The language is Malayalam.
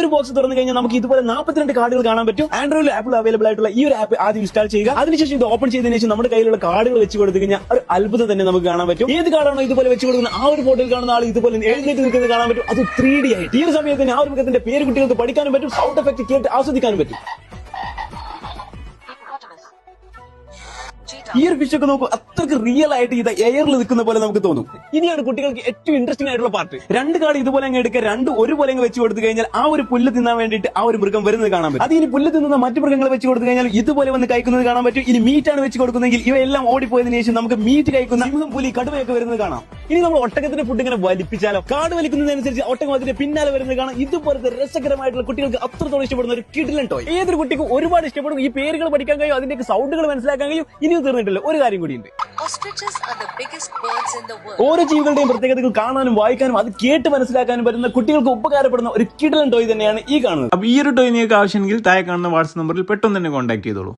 ഒരു ബോക്സ് തുറന്നു കഴിഞ്ഞാൽ നമുക്ക് ഇതുപോലെ 42 കാർഡുകൾ കാണാൻ പറ്റും. ആൻഡ്രോയിഡ് ആപ്പിൽ അവൈലബിൾ ആയിട്ടുള്ള ഈ ഒരു ആപ്പ് ആദ്യം ഇൻസ്റ്റാൾ ചെയ്യുക. അതിനുശേഷം ഇത് ഓപ്പൺ ചെയ്തതിനു ശേഷം നമ്മുടെ കയ്യിലുള്ള കാർഡുകൾ വെച്ച് കൊടുത്തു കഴിഞ്ഞാൽ ഒരു അത്ഭുതം തന്നെ നമുക്ക് കാണാൻ പറ്റും. ഏത് കാർഡാണോ ഇതുപോലെ വെച്ച് കൊടുക്കുന്ന ആ ഒരു ഫോട്ടോയിൽ കാണുന്ന ആൾ ഇതുപോലെ എഴുന്നേറ്റ് നിൽക്കുന്നത് കാണാൻ പറ്റും. അത് 3D ആയിട്ട്. ഈ ഒരു സമയത്ത് ആ ഒരു മൃഗത്തിന്റെ പേര് കുട്ടികൾക്ക് പഠിക്കാനും പറ്റും, സൗണ്ട് എഫക്ട് കേട്ട് ആസ്വദിക്കാനും പറ്റും. ഈ ഒരു ഫിഷ് ഒക്കെ നോക്കൂ, അത്രക്ക് റിയൽ ആയിട്ട് ഇത് എയറിൽ നിൽക്കുന്ന പോലെ നമുക്ക് തോന്നും. ഇനിയാണ് കുട്ടികൾക്ക് ഏറ്റവും ഇൻട്രസ്റ്റിംഗ് ആയിട്ടുള്ള പാർട്ട്. 2 കാർഡ് ഇതുപോലെ അങ്ങ് എടുക്കുക, 2 ഒരുപോലെ അങ്ങ് വെച്ച് കൊടുത്തു കഴിഞ്ഞാൽ ആ ഒരു പുല്ല് തിന്നാൻ വേണ്ടിയിട്ട് ആ ഒരു മൃഗം വരുന്നത് കാണാൻ പറ്റും. അത് ഇനി പുല്ല് തിന്നുന്ന മറ്റു മൃഗങ്ങളെ വെച്ച് കൊടുത്തു കഴിഞ്ഞാൽ ഇതുപോലെ വന്ന് കഴിക്കുന്നത് കാണാൻ പറ്റും. ഇനി മീറ്റ് ആണ് വെച്ച് കൊടുക്കുന്നതെങ്കിൽ ഇവയെല്ലാം ഓടിപ്പോയതിനു ശേഷം നമുക്ക് മീറ്റ് കഴിക്കുന്ന സിംഹം, പുലി, കടുവയൊക്കെ വരുന്നത് കാണാം. ഇനി നമ്മൾ ഒട്ടകത്തിന്റെ ഫുഡ് ഇങ്ങനെ വലിപ്പിച്ചാലോ, കാർഡ് വലിക്കുന്നതിനനുസരിച്ച് ഒട്ടകം അതിന്റെ പിന്നാലെ വരുന്നത് കാണാം. ഇതുപോലത്തെ രസകരമായിട്ടുള്ള കുട്ടികൾക്ക് അത്രത്തോളം ഇഷ്ടപ്പെടുന്ന ഒരു കിഡിലൻ ടോയ്. ഏതൊരു കുട്ടിക്ക് ഒരുപാട് ഇഷ്ടപ്പെടും. ഈ പേരുകൾ പഠിക്കാൻ കഴിയും, അതിന്റെ സൗണ്ടുകൾ മനസ്സിലാക്കാൻ കഴിയും. ഇനിയും തീർന്നിട്ടില്ല, ഒരു കാര്യം കൂടിയുണ്ട്. ഓരോ ജീവികളുടെയും പ്രത്യേകതകൾ കാണാനും വായിക്കാനും അത് കേട്ട് മനസ്സിലാക്കാനും പറ്റുന്ന കുട്ടികൾക്ക് ഉപകാരപ്പെടുന്ന ഒരു കിഡിലൻ ടോയ് തന്നെയാണ് ഈ കാണുന്നത്. അപ്പൊ ഈ ഒരു ടോയ് നിങ്ങൾക്ക് ആവശ്യമെങ്കിൽ താഴെ കാണുന്ന വാട്സ്ആപ്പ് നമ്പറിൽ പെട്ടെന്ന് തന്നെ കോൺടാക്ട് ചെയ്തോളൂ.